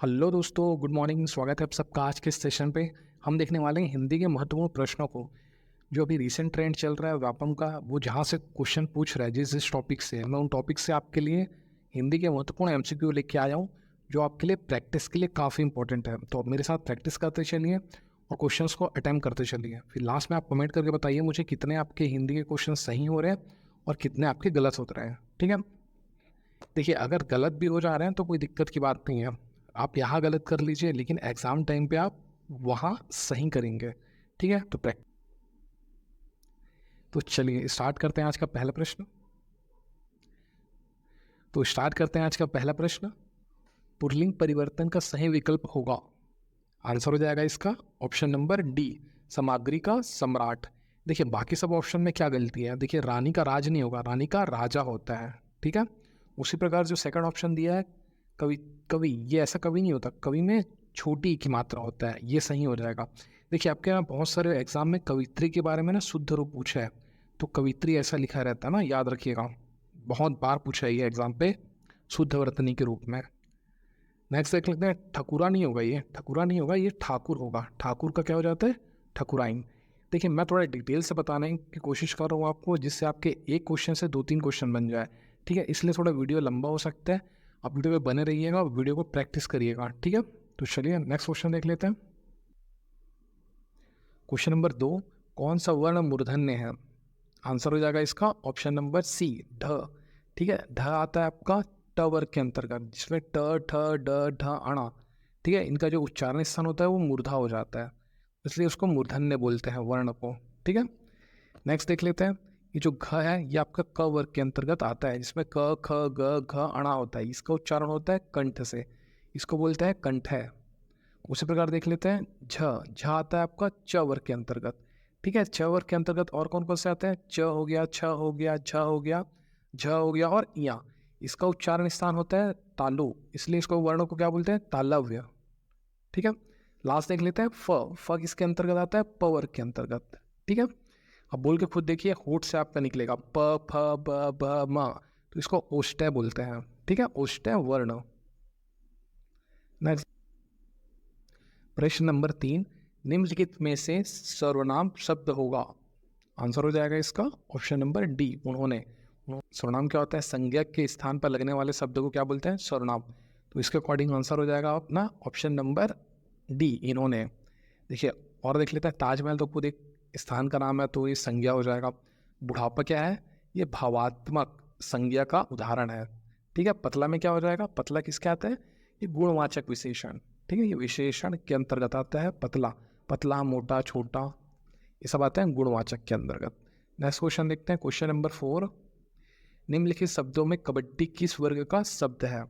Hello दोस्तों, good morning. स्वागत है आप सबका आज के इस सेशन पे। हम देखने वाले हैं हिंदी के महत्वपूर्ण प्रश्नों को। जो अभी रिसेंट ट्रेंड चल रहा है व्यापम का, वो जहाँ से क्वेश्चन पूछ रहा है, जिस जिस टॉपिक से, मैं उन टॉपिक से आपके लिए हिंदी के महत्वपूर्ण एमसीक्यू लेके आया हूँ, जो आपके लिए प्रैक्टिस के लिए काफ़ी इंपॉर्टेंट है। तो आप मेरे साथ प्रैक्टिस करते चलिए और क्वेश्चंस को अटैम्प्ट करते चलिए। फिर लास्ट में आप कमेंट करके बताइए मुझे कितने आपके हिंदी के क्वेश्चन सही हो रहे हैं और कितने आपके गलत हो रहे हैं। ठीक है। देखिए, अगर गलत भी हो जा रहे हैं तो कोई दिक्कत की बात नहीं है। आप यहाँ गलत कर लीजिए, लेकिन एग्ज़ाम टाइम पे आप वहाँ सही करेंगे। ठीक है। तो चलिए स्टार्ट करते हैं आज का पहला प्रश्न। पुल्लिंग परिवर्तन का सही विकल्प होगा। आंसर हो जाएगा इसका ऑप्शन नंबर डी, सामग्री का सम्राट। देखिए, बाकी सब ऑप्शन में क्या गलती है। देखिए, रानी का राज नहीं होगा, रानी का राजा होता है। ठीक है। उसी प्रकार जो सेकंड ऑप्शन दिया है, कवि, कवि, ये ऐसा कवि नहीं होता। कवि में छोटी की मात्रा होता है, ये सही हो जाएगा। देखिए, आपके यहाँ बहुत सारे एग्जाम में कवित्री के बारे में ना शुद्ध रूप पूछा है, तो कवित्री ऐसा लिखा रहता है ना, याद रखिएगा। बहुत बार पूछा है ये एग्जाम पे शुद्ध वर्तनी के रूप में। नेक्स्ट देख लेते हैं। ठकुरा नहीं होगा, ये ठाकुर होगा। ठाकुर का क्या हो जाता है? ठकुराइन। देखिए, मैं थोड़ा डिटेल से बताने की कोशिश कर रहा हूँ आपको, जिससे आपके एक क्वेश्चन से 2-3 क्वेश्चन बन जाए। ठीक है, इसलिए थोड़ा वीडियो लंबा हो सकता है। आप वीडियो पे बने रहिएगा और वीडियो को प्रैक्टिस करिएगा। ठीक है। तो चलिए नेक्स्ट क्वेश्चन देख लेते हैं। क्वेश्चन नंबर 2, कौन सा वर्ण मूर्धन्य है? आंसर हो जाएगा इसका ऑप्शन नंबर सी, ढ। ठीक है, ढ आता है आपका ट वर्ग के अंतर्गत, जिसमें ट, ठ, ड, ढ, अणा। ठीक है, इनका जो उच्चारण स्थान होता है वो मूर्धा हो जाता है, इसलिए उसको मूर्धन्य बोलते हैं वर्ण को। ठीक है। नेक्स्ट देख लेते हैं। ये जो घ है, ये आपका क वर्ग के अंतर्गत आता है, जिसमें क, ख, ग, घ, अणा होता है। इसका उच्चारण होता है कंठ से, इसको बोलते हैं कंठ है। उसी प्रकार देख लेते हैं झ। झ आता है आपका च वर्ग के अंतर्गत। ठीक है, छ वर्ग के अंतर्गत और कौन कौन से आते हैं? च हो गया, छ हो गया, झ हो गया, झ हो गया और या। इसका उच्चारण स्थान होता है तालु, इसलिए इसको वर्णों को क्या बोलते हैं? तालव्य। ठीक है। लास्ट देख लेते हैं फ। फ किसके अंतर्गत आता है? प वर्ग के अंतर्गत। ठीक है। अब बोल के खुद देखिए, होठ से आपका निकलेगा प, फ, ब, भ, म, तो इसको ओष्ठ्य बोलते हैं। ठीक है, ओष्ठ्य वर्ण। नेक्स्ट प्रश्न नंबर 3, निम्नलिखित में से सर्वनाम शब्द होगा। आंसर हो जाएगा इसका ऑप्शन नंबर डी, उन्होंने। सर्वनाम क्या होता है? संज्ञा के स्थान पर लगने वाले शब्द को क्या बोलते हैं? सर्वनाम। तो इसके अकॉर्डिंग आंसर हो जाएगा अपना ऑप्शन नंबर डी, इन्होंने। देखिए, और देख लेते हैं। ताजमहल तो खुद एक स्थान का नाम है, तो ये संज्ञा हो जाएगा। बुढ़ापा क्या है? ये भावात्मक संज्ञा का उदाहरण है। ठीक है। पतला में क्या हो जाएगा? पतला किसके आता है? ये गुणवाचक विशेषण। ठीक है, ये विशेषण के अंतर्गत आता है पतला। पतला, मोटा, छोटा, ये सब आते हैं गुणवाचक के अंतर्गत। नेक्स्ट क्वेश्चन देखते हैं। क्वेश्चन नंबर 4, निम्नलिखित शब्दों में कबड्डी किस वर्ग का शब्द है?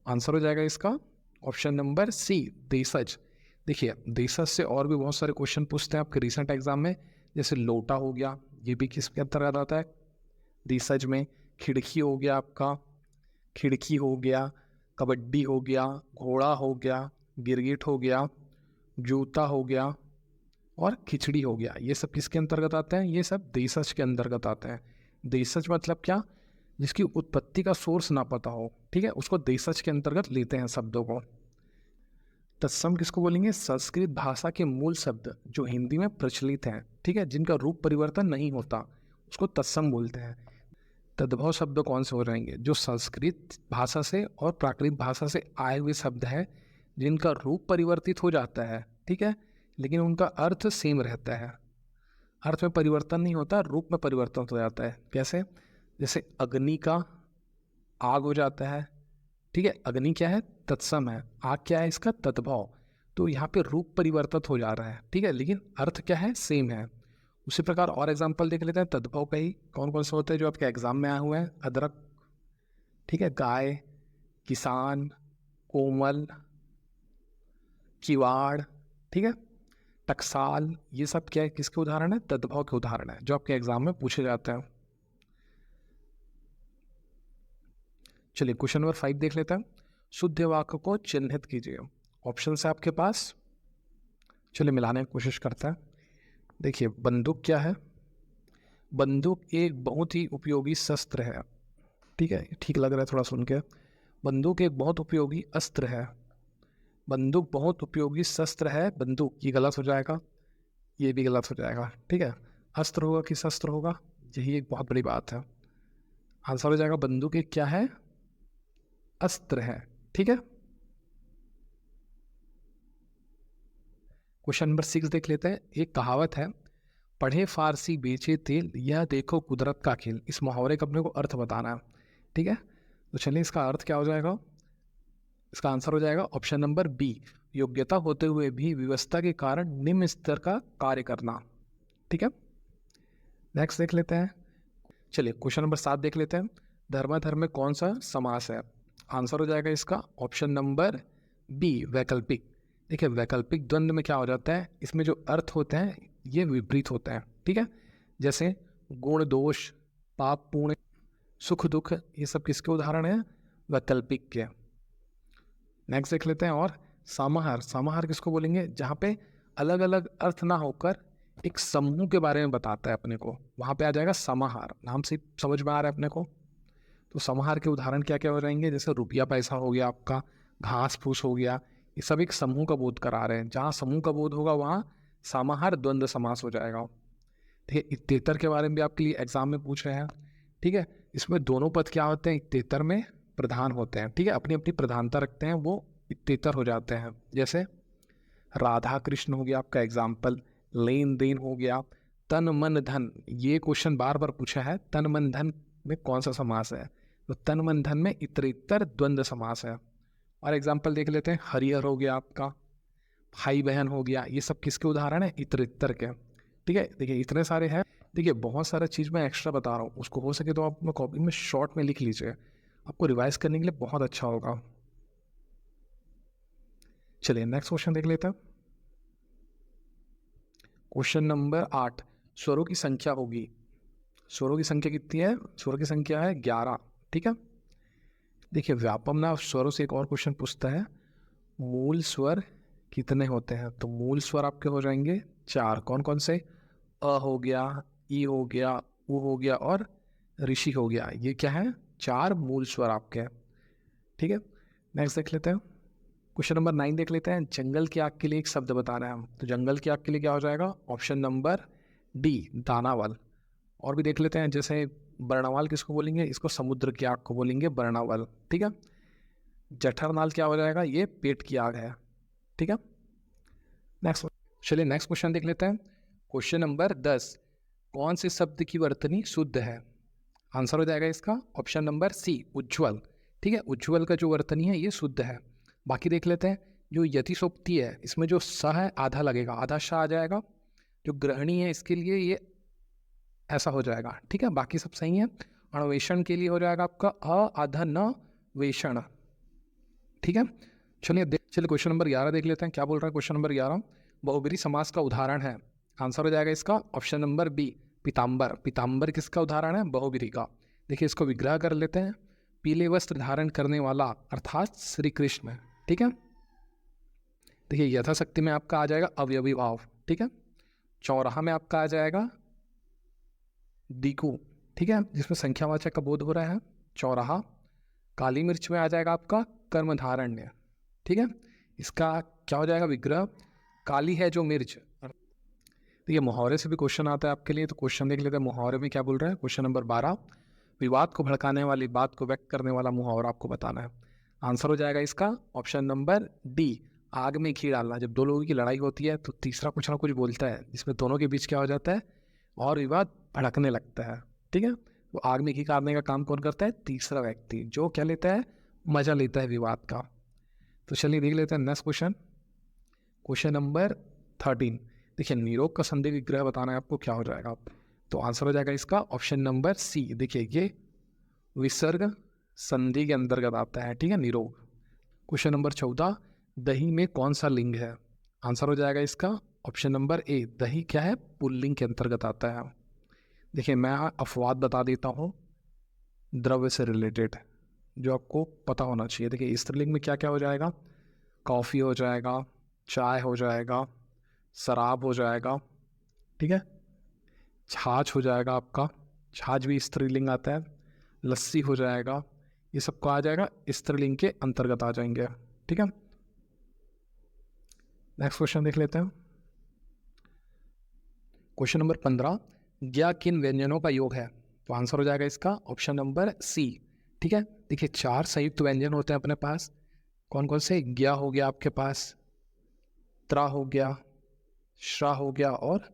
आंसर हो जाएगा इसका ऑप्शन नंबर सी, देशज। देखिए, देशज से और भी बहुत सारे क्वेश्चन पूछते हैं आपके रिसेंट एग्जाम में, जैसे लोटा हो गया, ये भी किसके अंतर्गत आता है? देशज में। खिड़की हो गया आपका, खिड़की हो गया, कबड्डी हो गया, घोड़ा हो गया, गिरगिट हो गया, जूता हो गया और खिचड़ी हो गया। ये सब किसके अंतर्गत आते हैं? ये सब देशज के अंतर्गत आते हैं। देशज मतलब क्या? जिसकी उत्पत्ति का सोर्स ना पता हो, ठीक है, उसको देशज के अंतर्गत लेते हैं शब्दों को। तत्सम किसको बोलेंगे? संस्कृत भाषा के मूल शब्द जो हिंदी में प्रचलित हैं, ठीक है, जिनका रूप परिवर्तन नहीं होता, उसको तत्सम बोलते हैं। तद्भव शब्द कौन से हो जाएंगे? जो संस्कृत भाषा से और प्राकृत भाषा से आए हुए शब्द हैं, जिनका रूप परिवर्तित हो जाता है, ठीक है, लेकिन उनका अर्थ सेम रहता है। अर्थ में परिवर्तन नहीं होता, रूप में परिवर्तन हो जाता है। कैसे? जैसे अग्नि का आग हो जाता है। ठीक है, अग्नि क्या है? तत्सम है। आग क्या है? इसका तद्भव। तो यहाँ पे रूप परिवर्तित हो जा रहा है, ठीक है, लेकिन अर्थ क्या है? सेम है। उसी प्रकार और एग्जाम्पल देख लेते हैं तद्भव का ही। कौन कौन से होते हैं जो आपके एग्जाम में आए हुए हैं? अदरक, ठीक है, गाय, किसान, कोमल, किवाड़, ठीक है, टकसाल, ये सब क्या है? किसके उदाहरण है? तद्भव के उदाहरण है, जो आपके एग्जाम में पूछे जाते हैं। चलिए क्वेश्चन नंबर 5 देख लेते हैं। शुद्ध वाक्य को चिन्हित कीजिए। ऑप्शन है आपके पास, चलिए मिलाने की कोशिश करते हैं। देखिए, बंदूक क्या है? बंदूक एक बहुत ही उपयोगी शस्त्र है। ठीक है, ठीक लग रहा है थोड़ा सुन के। बंदूक एक बहुत उपयोगी अस्त्र है। बंदूक बहुत उपयोगी शस्त्र है, बंदूक, ये गलत हो जाएगा, ये भी गलत हो जाएगा, ठीक है। अस्त्र होगा कि शस्त्र होगा, यही एक बहुत बड़ी बात है। आंसर हो जाएगा बंदूक एक क्या है, अस्त्र है, ठीक है। क्वेश्चन नंबर 6 देख लेते हैं। एक कहावत है, पढ़े फारसी बेचे तेल, यह देखो कुदरत का खेल। इस मुहावरे का अपने को अर्थ बताना है, ठीक है। तो चलिए इसका अर्थ क्या हो जाएगा, इसका आंसर हो जाएगा ऑप्शन नंबर बी, योग्यता होते हुए भी व्यवस्था के कारण निम्न स्तर का कार्य करना, ठीक है। नेक्स्ट देख लेते हैं। चलिए क्वेश्चन नंबर 7 देख लेते हैं। धर्माधर्म में कौन सा समास है, आंसर हो जाएगा इसका ऑप्शन नंबर बी, वैकल्पिक। देखिए वैकल्पिक द्वंद्व में क्या हो जाता है, इसमें जो अर्थ होते हैं ये विपरीत होते हैं, ठीक है। जैसे गुण दोष, पाप पुण्य, सुख दुख, ये सब किसके उदाहरण हैं, वैकल्पिक के। नेक्स्ट देख लेते हैं। और समाहार, समाहार किसको बोलेंगे, जहाँ पे अलग अलग अर्थ ना होकर एक समूह के बारे में बताता है अपने को, वहाँ पे आ जाएगा समाहार। नाम से समझ में आ रहा है अपने को। तो समाहार के उदाहरण क्या क्या हो जाएंगे, जैसे रुपया पैसा हो गया आपका, घास फूस हो गया, ये सब एक समूह का बोध करा रहे हैं। जहाँ समूह का बोध होगा वहाँ समाहार द्वंद्व समास हो जाएगा, ठीक है। इक्तेतर के बारे में भी आपके लिए एग्जाम में पूछ रहे हैं, ठीक है। इसमें दोनों पद क्या होते हैं, इक्तेतर में प्रधान होते हैं, ठीक है, अपनी अपनी प्रधानता रखते हैं, वो इक्तेतर हो जाते हैं। जैसे राधा कृष्ण हो गया आपका एग्जाम्पल, लेन देन हो गया, तन मन धन, ये क्वेश्चन बार बार पूछा है, तन मन धन में कौन सा समास है, तो तन मन धन में इतरेतर द्वंद्व समास है। और एग्जाम्पल देख लेते हैं, हरिहर हो गया आपका, भाई बहन हो गया, ये सब किसके उदाहरण है, इतरेतर के, ठीक है। देखिए इतने सारे हैं, देखिए बहुत सारा चीज़ मैं एक्स्ट्रा बता रहा हूँ, उसको हो सके तो आप अपने कॉपी में शॉर्ट में लिख लीजिए, आपको रिवाइज करने के लिए बहुत अच्छा होगा। चलिए नेक्स्ट क्वेश्चन देख लेते हैं। क्वेश्चन नंबर 8, स्वरों की संख्या होगी, स्वरों की संख्या कितनी है, स्वरों की संख्या है 11, ठीक है। देखिए व्यापम ना स्वरों से एक और क्वेश्चन पूछता है, मूल स्वर कितने होते हैं, तो मूल स्वर आपके हो जाएंगे 4, कौन कौन से, अ हो गया, ई हो गया, उ हो गया और ऋषि हो गया, ये क्या है, 4 मूल स्वर आपके हैं, ठीक है। नेक्स्ट देख लेते हैं। क्वेश्चन नंबर 9 देख लेते हैं। जंगल की आग के लिए एक शब्द बता रहे हैं हम, तो जंगल की आग के लिए क्या हो जाएगा, ऑप्शन नंबर डी, दानावल। और भी देख लेते हैं, जैसे बर्णावाल किसको बोलेंगे, इसको समुद्र की आग को बोलेंगे बर्णावाल, ठीक है। जठरनाल क्या हो जाएगा, ये पेट की आग है, ठीक है। नेक्स्ट, चलिए नेक्स्ट क्वेश्चन देख लेते हैं। क्वेश्चन नंबर 10, कौन से शब्द की वर्तनी शुद्ध है, आंसर हो जाएगा इसका ऑप्शन नंबर सी, उज्ज्वल, ठीक है। उज्ज्वल का जो वर्तनी है ये शुद्ध है। बाकी देख लेते हैं, जो यतिशोक्ति है इसमें जो स है आधा लगेगा, आधा श आ जाएगा। जो ग्रहणी है इसके लिए ये ऐसा हो जाएगा, ठीक है। बाकी सब सही है। अणवेषण के लिए हो जाएगा आपका अ आधा न वेषण, ठीक है। चलिए क्वेश्चन नंबर 11 देख लेते हैं, क्या बोल रहा है क्वेश्चन नंबर 11, बहुब्रीहि समास का उदाहरण है, आंसर हो जाएगा इसका ऑप्शन नंबर बी, पीताम्बर। पीताम्बर किसका उदाहरण है, बहुब्रीहि का। देखिए इसको विग्रह कर लेते हैं, पीले वस्त्र धारण करने वाला अर्थात श्री कृष्ण, ठीक है। देखिए यथाशक्ति में आपका आ जाएगा अवयवी भाव, ठीक है। चौराहा में आपका आ जाएगा दीकू, ठीक है, जिसमें संख्यावाचक का बोध हो रहा है, चौराहा। काली मिर्च में आ जाएगा आपका कर्मधारण्य, ठीक है। इसका क्या हो जाएगा विग्रह, काली है जो मिर्च। तो ये मुहावरे से भी क्वेश्चन आता है आपके लिए, तो क्वेश्चन देख लेते हैं मुहावरे में क्या बोल रहा है। क्वेश्चन नंबर 12, विवाद को भड़काने वाली बात को व्यक्त करने वाला मुहावरा आपको बताना है, आंसर हो जाएगा इसका ऑप्शन नंबर डी, आग में घी डालना। जब दो लोगों की लड़ाई होती है तो तीसरा कुछ ना कुछ बोलता है जिसमें दोनों के बीच क्या हो जाता है और विवाद भड़कने लगता है, ठीक है। वो आग में घी डालने का काम कौन करता है, तीसरा व्यक्ति, जो क्या लेता है, मजा लेता है विवाद का। तो चलिए देख लेते हैं नेक्स्ट क्वेश्चन, क्वेश्चन नंबर 13। देखिए निरोग का संधि विग्रह बताना है आपको, क्या हो जाएगा, तो आंसर हो जाएगा इसका ऑप्शन नंबर सी। देखिए ये विसर्ग संधि के अंतर्गत आता है, ठीक है, निरोग। क्वेश्चन नंबर 14, दही में कौन सा लिंग है, आंसर हो जाएगा इसका ऑप्शन नंबर ए, दही क्या है, पुल्लिंग के अंतर्गत आता है। देखिए मैं अपवाद बता देता हूँ द्रव्य से रिलेटेड जो आपको पता होना चाहिए। देखिए स्त्रीलिंग में क्या क्या हो जाएगा, कॉफ़ी हो जाएगा, चाय हो जाएगा, शराब हो जाएगा, ठीक है, छाछ हो जाएगा आपका, छाछ भी स्त्रीलिंग आता है, लस्सी हो जाएगा, ये सबको आ जाएगा स्त्रीलिंग के अंतर्गत आ जाएंगे, ठीक है। नेक्स्ट क्वेश्चन देख लेते हैं। क्वेश्चन नंबर 15, ज्ञ किन व्यंजनों का योग है? तो आंसर हो जाएगा इसका ऑप्शन नंबर सी। ठीक है, देखिए 4 संयुक्त व्यंजन होते हैं अपने पास। कौन कौन से? ज्ञ हो गया आपके पास, त्रा हो गया, श्रा हो गया और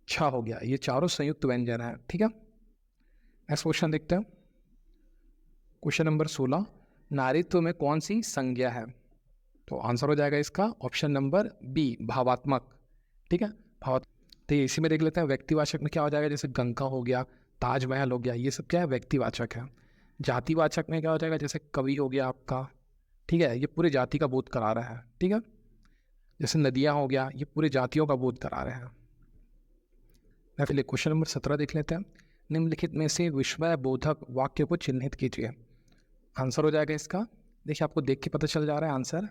छ हो गया। ये चारों संयुक्त व्यंजन है। ठीक है, नेक्स्ट क्वेश्चन देखते हैं। क्वेश्चन नंबर 16, नारीत्व में कौन सी संज्ञा है? तो आंसर हो जाएगा इसका ऑप्शन नंबर बी, भावात्मक। ठीक है, भाव। तो इसी में देख लेते हैं व्यक्तिवाचक में क्या हो जाएगा। जैसे गंगा हो गया, ताजमहल हो गया, ये सब क्या है? व्यक्तिवाचक है। जातिवाचक में क्या हो जाएगा? जैसे कवि हो गया आपका। ठीक है, ये पूरे जाति का बोध करा रहा है। ठीक है, जैसे नदियाँ हो गया, ये पूरे जातियों का बोध करा रहे हैं। फिर क्वेश्चन नंबर 17 देख लेते हैं। निम्नलिखित में से विस्मय बोधक वाक्य को चिन्हित कीजिए। आंसर हो जाएगा इसका, देखिए आपको देख के पता चल जा रहा है आंसर।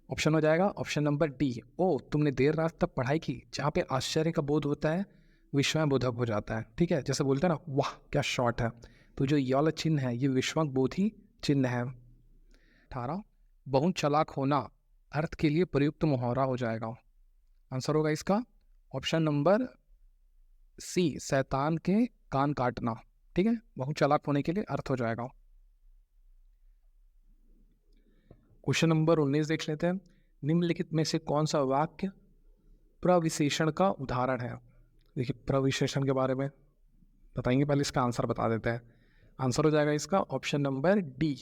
ऑप्शन हो जाएगा ऑप्शन नंबर डी, ओ तुमने देर रात तक पढ़ाई की। जहाँ पे आश्चर्य का बोध होता है विस्मय बोधक हो जाता है। ठीक है, जैसे बोलते हैं ना, वाह क्या शॉट है। तो जो ये वाला चिन्ह है ये विस्मय बोधी चिन्ह है। 18, बहुत चालाक होना अर्थ के लिए प्रयुक्त मुहावरा हो जाएगा। आंसर होगा इसका ऑप्शन नंबर सी, शैतान के कान काटना। ठीक है, बहुत चालाक होने के लिए अर्थ हो जाएगा। क्वेश्चन नंबर 19 देख लेते हैं। निम्नलिखित में से कौन सा वाक्य प्रविशेषण का उदाहरण है? देखिए प्रविशेषण के बारे में बताएंगे, पहले इसका आंसर बता देते हैं। आंसर हो जाएगा इसका ऑप्शन नंबर डी,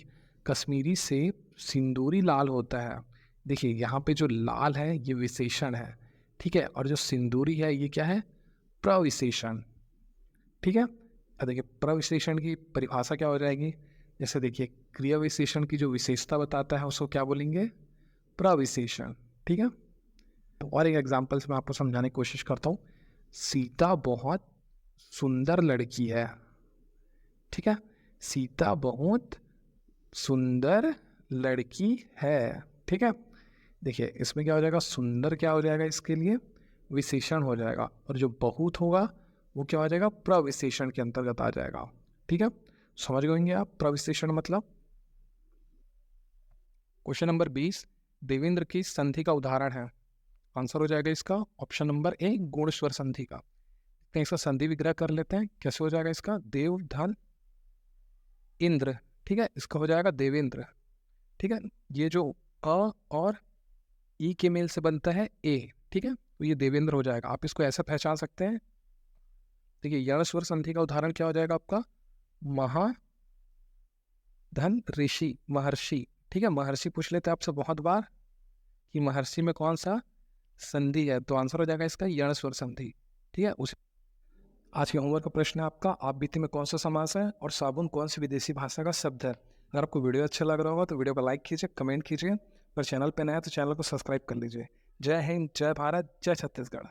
कश्मीरी सेब सिंदूरी लाल होता है। देखिए यहाँ पे जो लाल है ये विशेषण है। ठीक है, और जो सिंदूरी है ये क्या है? प्रविशेषण। ठीक है, अब देखिए प्रविशेषण की परिभाषा क्या हो जाएगी। जैसे देखिए क्रिया विशेषण की जो विशेषता बताता है उसको क्या बोलेंगे? प्रविशेषण। ठीक है, तो और एक एग्जांपल से मैं आपको समझाने की कोशिश करता हूँ। सीता बहुत सुंदर लड़की है। ठीक है, सीता बहुत सुंदर लड़की है। ठीक है, देखिए इसमें क्या हो जाएगा? सुंदर क्या हो जाएगा? इसके लिए विशेषण हो जाएगा, और जो बहुत होगा वो क्या हो जाएगा? प्रविशेषण के अंतर्गत आ जाएगा। ठीक है, समझ गएंगे आप प्रविशेषण मतलब। क्वेश्चन नंबर 20, देवेंद्र की संधि का उदाहरण है। आंसर हो जाएगा इसका ऑप्शन नंबर ए, गुण स्वर संधि का। तो इसका संधि विग्रह कर लेते हैं। कैसे हो जाएगा इसका? देव धन इंद्र। ठीक है, इसका हो जाएगा देवेंद्र। ठीक है, ये जो अ और ई के मेल से बनता है ए। ठीक है, तो ये देवेंद्र हो जाएगा। आप इसको ऐसा पहचान सकते हैं। देखिए यण स्वर संधि का उदाहरण क्या हो जाएगा आपका? महाधन ऋषि, महर्षि। ठीक है, महर्षि पूछ लेते हैं आपसे बहुत बार कि महर्षि में कौन सा संधि है, तो आंसर हो जाएगा इसका यण स्वर संधि। ठीक है, उस आज के होमवर्क का प्रश्न है आपका, आप बीते में कौन सा समास है और साबुन कौन सी विदेशी भाषा का शब्द है। अगर आपको वीडियो अच्छा लग रहा होगा तो वीडियो को लाइक कीजिए, कमेंट कीजिए, और चैनल पर नया है तो चैनल को सब्सक्राइब कर लीजिए। जय हिंद, जय भारत, जय छत्तीसगढ़।